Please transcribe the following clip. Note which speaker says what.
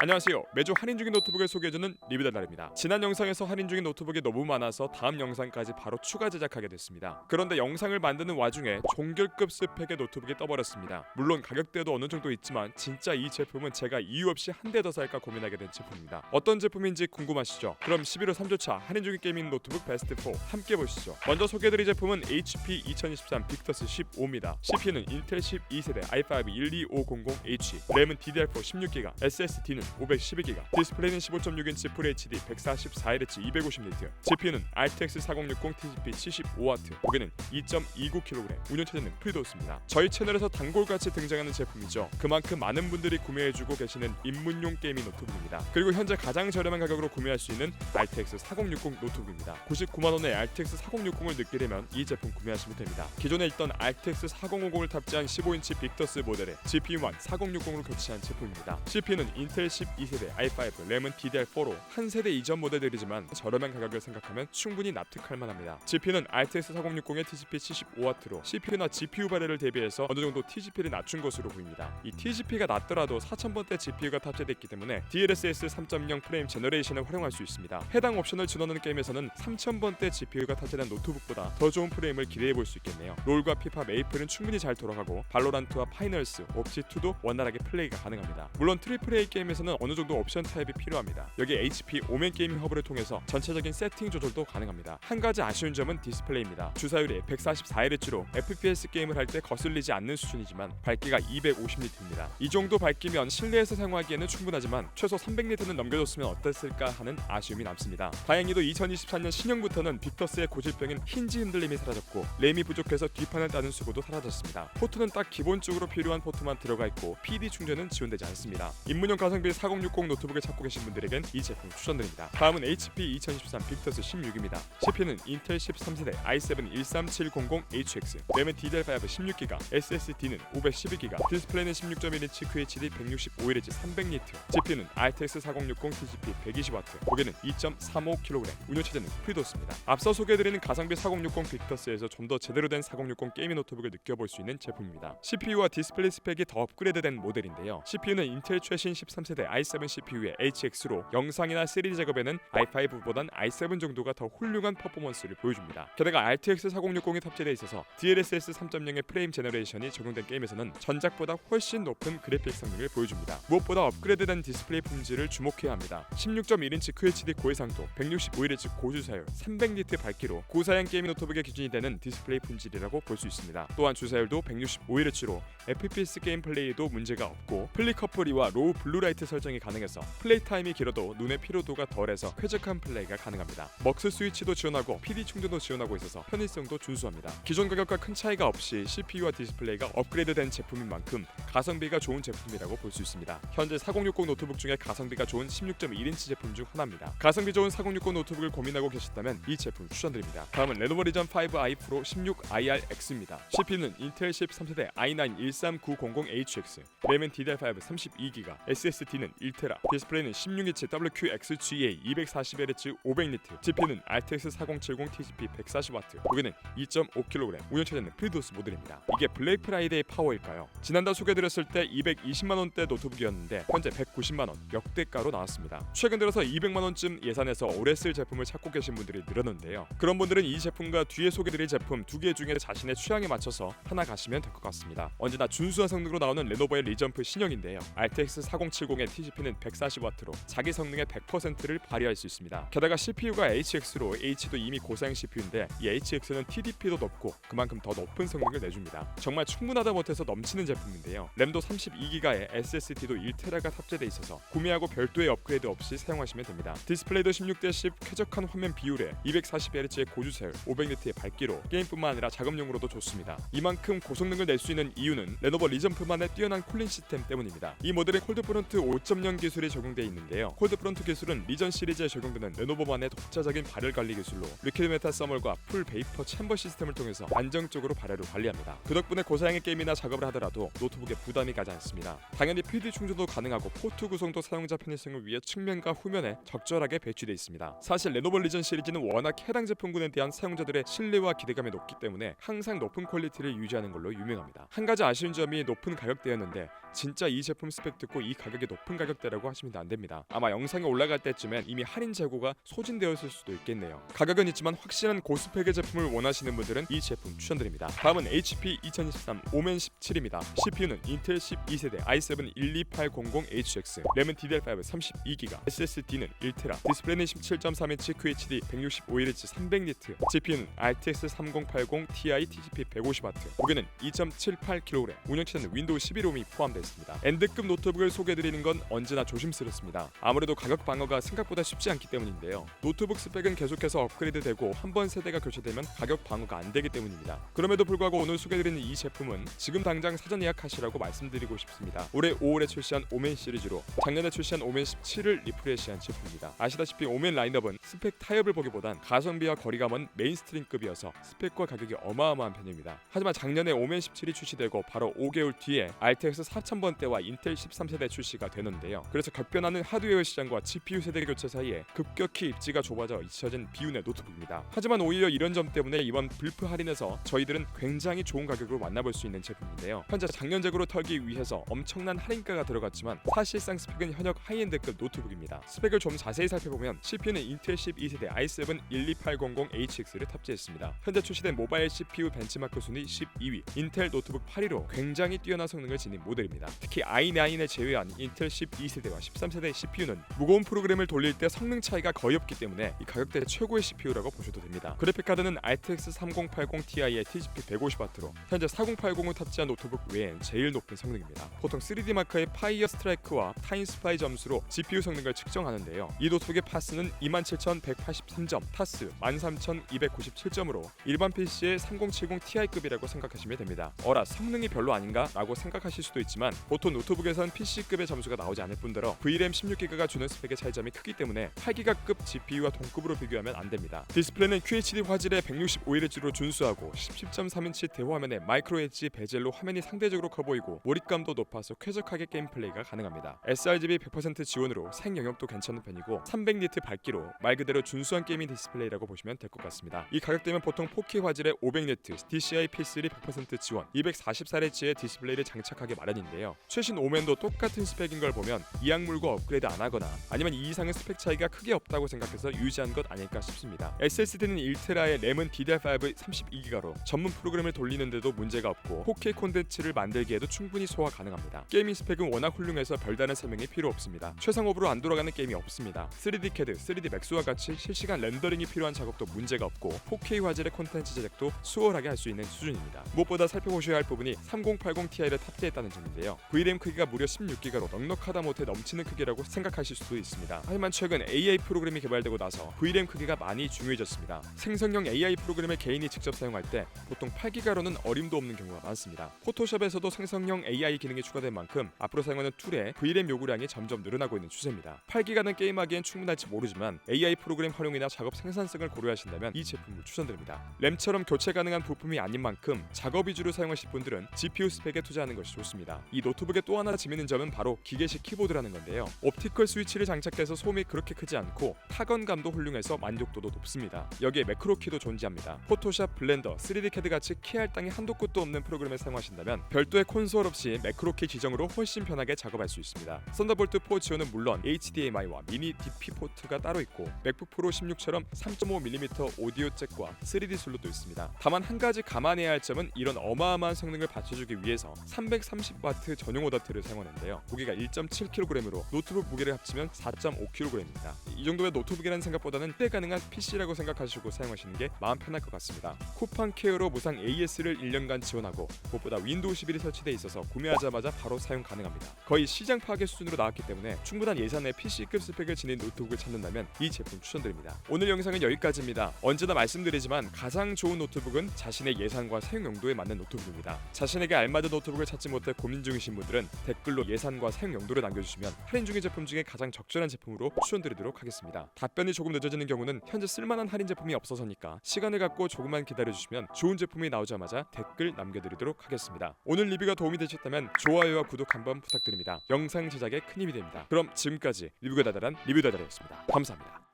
Speaker 1: 안녕하세요. 매주 할인 중인 노트북을 소개해주는 리뷰달달입니다. 지난 영상에서 할인 중인 노트북이 너무 많아서 다음 영상까지 바로 추가 제작하게 됐습니다. 그런데 영상을 만드는 와중에 종결급 스펙의 노트북이 떠버렸습니다. 물론 가격대도 어느 정도 있지만 진짜 이 제품은 제가 이유 없이 한 대 더 살까 고민하게 된 제품입니다. 어떤 제품인지 궁금하시죠? 그럼 11월 3주차 할인 중인 게이밍 노트북 베스트 4 함께 보시죠. 먼저 소개해드릴 제품은 HP 2023 빅터스 15입니다. CPU는 인텔 12세대 i5 12500H, 램은 DDR4 16GB, SSD는 512GB, 디스플레이는 15.6인치 FHD 144Hz 250Hz, GPU는 RTX 4060 TGP 75W, 무게는 2.29kg, 운영체제는 프리도스입니다. 저희 채널에서 단골같이 등장하는 제품이죠. 그만큼 많은 분들이 구매해주고 계시는 입문용 게이밍 노트북입니다. 그리고 현재 가장 저렴한 가격으로 구매할 수 있는 RTX 4060 노트북입니다. 99만원의 RTX 4060을 느끼려면 이 제품 구매하시면 됩니다. 기존에 있던 RTX 4050을 탑재한 15인치 빅터스 모델에 GPU만 4060으로 교체한 제품입니다. CPU는 인텔 12세대 i5, 램은 DDR4로 한 세대 이전 모델들이지만 저렴한 가격을 생각하면 충분히 납득할 만합니다. GPU는 RTX 4060의 TGP 75W로 CPU나 GPU 발열을 대비해서 어느 정도 TGP를 낮춘 것으로 보입니다. 이 TGP가 낮더라도 4000번대 GPU가 탑재됐기 때문에 DLSS 3.0 프레임 제너레이션을 활용할 수 있습니다. 해당 옵션을 지원하는 게임에서는 3000번대 GPU가 탑재된 노트북보다 더 좋은 프레임을 기대해 볼 수 있겠네요. 롤과 피파, 메이플은 충분히 잘 돌아가고 발로란트와 파이널스, 옵시2도 원활하게 플레이가 가능합니다. 물론 AAA 게임에서는 어느 정도 옵션 타입이 필요합니다. 여기 HP 오멘 게이밍 허브를 통해서 전체적인 세팅 조절도 가능합니다. 한 가지 아쉬운 점은 디스플레이입니다. 주사율이 144Hz로 FPS 게임을 할 때 거슬리지 않는 수준이지만 밝기가 250니트입니다. 이 정도 밝기면 실내에서 사용하기에는 충분하지만 최소 300니트는 넘겨줬으면 어땠을까 하는 아쉬움이 남습니다. 다행히도 2024년 신형부터는 빅터스의 고질병인 힌지 흔들림이 사라졌고 램이 부족해서 뒷판을 따는 수고도 사라졌습니다. 포트는 딱 기본적으로 필요한 포트만 들어가 있고 PD 충전은 지원되지 않습니다. 입문용 가성비 4060 노트북을 찾고 계신 분들에겐 이 제품 추천드립니다. 다음은 HP 2023 빅터스 16입니다. CPU는 인텔 13세대 i7 13700HX, 램은 DDR5 16GB, SSD는 512GB, 디스플레이는 16.1인치 QHD 165Hz 300니트, GPU는 RTX 4060 TGP 120W, 무게는 2.35kg, 운영체제는 프리도스입니다. 앞서 소개해드리는 가성비 4060 빅터스에서 좀 더 제대로 된 4060 게이밍 노트북을 느껴볼 수 있는 제품입니다. CPU와 디스플레이 스펙이 더 업그레이드된 모델인데요. CPU는 인텔 최신 13세대 i7 CPU의 HX로 영상이나 3D 작업에는 i5보단 i7 정도가 더 훌륭한 퍼포먼스를 보여줍니다. 게다가 RTX 4060이 탑재되어 있어서 DLSS 3.0의 프레임 제너레이션이 적용된 게임에서는 전작보다 훨씬 높은 그래픽 성능을 보여줍니다. 무엇보다 업그레이드된 디스플레이 품질을 주목해야 합니다. 16.1인치 QHD 고해상도, 165Hz 고주사율, 300니트 밝기로 고사양 게이밍 노트북의 기준이 되는 디스플레이 품질이라고 볼 수 있습니다. 또한 주사율도 165Hz로 FPS 게임 플레이도 문제가 없고 플리커플이와 로우 블루라이트 설정이 가능해서 플레이 타임이 길어도 눈의 피로도가 덜해서 쾌적한 플레이가 가능합니다. 먹스 스위치도 지원하고 PD 충전도 지원하고 있어서 편의성도 준수합니다. 기존 가격과 큰 차이가 없이 CPU와 디스플레이가 업그레이드된 제품인 만큼 가성비가 좋은 제품이라고 볼 수 있습니다. 현재 4060 노트북 중에 가성비가 좋은 16.1인치 제품 중 하나입니다. 가성비 좋은 4060 노트북을 고민하고 계셨다면 이 제품 추천드립니다. 다음은 레노버 리전 5i 프로 16IRX입니다. CPU는 인텔 13세대 i9 13900HX, 램은 DDR5 32GB, SSD는 1TB, 디스플레이는 16인치 WQXGA 240Hz 500니트, GPU는 RTX 4070 TGP 140W, 무게는 2.5kg, 운영체제는 프리도스 모델입니다. 이게 블랙 프라이데이 파워일까요? 지난달 소개드렸을 때 220만원대 노트북이었는데 현재 190만원, 역대가로 나왔습니다. 최근 들어서 200만원쯤 예산에서 오래 쓸 제품을 찾고 계신 분들이 늘었는데요. 그런 분들은 이 제품과 뒤에 소개드릴 제품 두 개 중에 자신의 취향에 맞춰서 하나 가시면 될 것 같습니다. 언제나 준수한 성능으로 나오는 레노버의 리전프 신형인데요. RTX 4070의 TGP는 140W로 자기 성능의 100%를 발휘할 수 있습니다. 게다가 CPU가 HX로 H도 이미 고사양 CPU인데 이 HX는 TDP도 높고 그만큼 더 높은 성능을 내줍니다. 정말 충분하다 못해서 넘치는 제품인데요. 램도 32GB에 SSD도 1TB가 탑재돼 있어서 구매하고 별도의 업그레이드 없이 사용하시면 됩니다. 디스플레이도 16:10 쾌적한 화면 비율에 240Hz의 고주사율, 500니트의 밝기로 게임뿐만 아니라 작업용으로도 좋습니다. 이만큼 고성능을 낼 수 있는 이유는 레노버 리전프만의 뛰어난 쿨링 시스템 때문입니다. 이 모델에 콜드프론트 5.0 기술이 적용되어 있는데요. 콜드프론트 기술은 리전 시리즈에 적용되는 레노버만의 독자적인 발열 관리 기술로 리퀴드 메탈 서멀과 풀 베이퍼 챔버 시스템을 통해서 안정적으로 발열을 관리합니다. 그 덕분에 고사양의 게임이나 작업을 하더라도 노트북에 부담이 가지 않습니다. 당연히 PD 충전도 가능하고 포트 구성도 사용자 편의성을 위해 측면과 후면에 적절하게 배치되어 있습니다. 사실 레노버 리전 시리즈는 워낙 해당 제품군에 대한 사용자들의 신뢰와 기대감이 높기 때문에 항상 높은 퀄리티를 유지하는 걸로 유명합니다. 한 가지 아쉬운 점이 높은 가격대였는데 진짜 이 제품 스펙 듣고 이 가격에 높은 높은 가격대라고 하시면 안됩니다. 아마 영상이 올라갈 때쯤엔 이미 할인 재고가 소진되었을 수도 있겠네요. 가격은 있지만 확실한 고스펙의 제품을 원하시는 분들은 이 제품 추천드립니다. 다음은 HP 2023 오멘 17입니다. CPU는 인텔 12세대 i7 12800HX, 램은 DDR5 32GB, SSD는 1TB, 디스플레이는 17.3인치 QHD 165Hz 300니트, GPU는 RTX 3080 Ti TDP 150W, 무게는 2.78kg, 운영체제는 윈도우 11홈이 포함되어 있습니다. 엔드급 노트북을 소개해드리는 건 언제나 조심스럽습니다. 아무래도 가격 방어가 생각보다 쉽지 않기 때문인데요. 노트북 스펙은 계속해서 업그레이드되고 한 번 세대가 교체되면 가격 방어가 안 되기 때문입니다. 그럼에도 불구하고 오늘 소개해드리는 이 제품은 지금 당장 사전 예약하시라고 말씀드리고 싶습니다. 올해 5월에 출시한 오멘 시리즈로 작년에 출시한 오멘 17을 리프레시한 제품입니다. 아시다시피 오멘 라인업은 스펙 타협을 보기보단 가성비와 거리가 먼 메인스트림급이어서 스펙과 가격이 어마어마한 편입니다. 하지만 작년에 오멘 17이 출시되고 바로 5개월 뒤에 RTX 4000번대와 인텔 13세대 출시가 되는데요. 그래서 격변하는 하드웨어 시장과 GPU 세대 교체 사이에 급격히 입지가 좁아져 잊혀진 비운의 노트북입니다. 하지만 오히려 이런 점 때문에 이번 불프 할인에서 저희들은 굉장히 좋은 가격으로 만나볼 수 있는 제품인데요. 현재 작년작으로 털기 위해서 엄청난 할인가가 들어갔지만 사실상 스펙은 현역 하이엔드급 노트북입니다. 스펙을 좀 자세히 살펴보면 CPU는 인텔 12세대 i7 12800HX를 탑재했습니다. 현재 출시된 모바일 CPU 벤치마크 순위 12위, 인텔 노트북 8위로 굉장히 뛰어난 성능을 지닌 모델입니다. 특히 i9을 제외한 인텔 12세대와 13세대 CPU는 무거운 프로그램을 돌릴 때 성능 차이가 거의 없기 때문에 이 가격대 최고의 CPU라고 보셔도 됩니다. 그래픽카드는 RTX 3080 Ti의 TDP 150W로 현재 4080을 탑재한 노트북 외엔 제일 높은 성능입니다. 보통 3D 마커의 파이어 스트라이크와 타임스파이 점수로 GPU 성능을 측정하는데요. 이 노트북의 파스는 27183점, 타스 13297점으로 일반 PC의 3070 Ti급이라고 생각하시면 됩니다. 어라 성능이 별로 아닌가? 라고 생각하실 수도 있지만 보통 노트북에선 PC급의 점수가 나오지 않을 뿐더러 VRAM 16GB가 주는 스펙의 차이점이 크기 때문에 8GB급 GPU와 동급으로 비교하면 안됩니다. 디스플레이는 QHD 화질의 165Hz로 준수하고 10.3인치 대화면에 마이크로 엣지 베젤로 화면이 상대적으로 커 보이고 몰입감도 높아서 쾌적하게 게임 플레이가 가능합니다. sRGB 100% 지원으로 생 영역도 괜찮은 편이고 300니트 밝기로 말 그대로 준수한 게이밍 디스플레이라고 보시면 될 것 같습니다. 이 가격대면 보통 4K 화질의 500니트, DCI P3 100% 지원, 244Hz의 디스플레이를 장착하기 마련인데요. 최신 오멘도 똑같은 스펙인 걸 보면 이악 물고 업그레이드 안 하거나 아니면 이 이상의 스펙 차이가 크게 없다고 생각해서 유지한 것 아닐까 싶습니다. SSD는 1TB의 램은 DDR5 32GB로 전문 프로그램을 돌리는데도 문제가 없고 4K 콘텐츠를 만들기에도 충분히 소화 가능합니다. 게이밍 스펙은 워낙 훌륭해서 별다른 설명이 필요 없습니다. 최상업으로 안 돌아가는 게임이 없습니다. 3D CAD, 3D 맥스와 같이 실시간 렌더링이 필요한 작업도 문제가 없고 4K 화질의 콘텐츠 제작도 수월하게 할 수 있는 수준입니다. 무엇보다 살펴보셔야 할 부분이 3080 Ti를 탑재했다는 점인데요. VRAM 크기가 무려 16GB로 넉넉하다 못해 넘치는 크기라고 생각하실 수도 있습니다. 하지만 최근 AI 프로그램이 개발되고 나서 VRAM 크기가 많이 중요해졌습니다. 생성형 AI 프로그램을 개인이 직접 사용할 때 보통 8GB로는 어림도 없는 경우가 많습니다. 포토샵에서도 생성형 AI 기능이 추가된 만큼 앞으로 사용하는 툴의 VRAM 요구량이 점점 늘어나고 있는 추세입니다. 8GB는 게임하기엔 충분할지 모르지만 AI 프로그램 활용이나 작업 생산성을 고려하신다면 이 제품을 추천드립니다. 램처럼 교체 가능한 부품이 아닌 만큼 작업 위주로 사용하실 분들은 GPU 스펙에 투자하는 것이 좋습니다. 이 노트북의 또 하나 재미있는 점은 바로 기계식 키보드라는 건데요. 옵티컬 스위치를 장착해서 소음이 그렇게 크지 않고 타건감도 훌륭해서 만족도도 높습니다. 여기에 매크로키도 존재합니다. 포토샵, 블렌더, 3D CAD 같이 키할 땅이 한도 끝도 없는 프로그램을 사용하신다면 별도의 콘솔 없이 매크로키 지정으로 훨씬 편하게 작업할 수 있습니다. 썬더볼트 4 지원은 물론 HDMI와 미니 DP 포트가 따로 있고 맥북 프로 16처럼 3.5mm 오디오 잭과 3D 슬롯도 있습니다. 다만 한 가지 감안해야 할 점은 이런 어마어마한 성능을 받쳐주기 위해서 330W 전용 어댑터를 사용하는데요. 무게가 1.7kg으로 노트북 무게를 합치면 4.5kg입니다. 이 정도의 노트북이라는 생각보다는 폐 가능한 PC라고 생각하시고 사용하시는 게 마음 편할 것 같습니다. 쿠팡 케어로 무상 AS를 1년간 지원하고 무엇보다 윈도우 11이 설치되어 있어서 구매하자마자 바로 사용 가능합니다. 거의 시장 파괴 수준으로 나왔기 때문에 충분한 예산의 PC급 스펙을 지닌 노트북을 찾는다면 이 제품 추천드립니다. 오늘 영상은 여기까지입니다. 언제나 말씀드리지만 가장 좋은 노트북은 자신의 예산과 사용 용도에 맞는 노트북입니다. 자신에게 알맞은 노트북을 찾지 못해 고민 중이신 분들은 댓글로 예산과 사용 용도를 남겨주시면 할인 중인 제품 중에 가장 적절한 제품으로 추천드리도록 하겠습니다. 답변이 조금 늦어지는 경우는 현재 쓸만한 할인 제품이 없어서니까 시간을 갖고 조금만 기다려주시면 좋은 제품이 나오자마자 댓글 남겨드리도록 하겠습니다. 오늘 리뷰가 도움이 되셨다면 좋아요와 구독 한번 부탁드립니다. 영상 제작에 큰 힘이 됩니다. 그럼 지금까지 리뷰가 다달한 리뷰다달이었습니다. 감사합니다.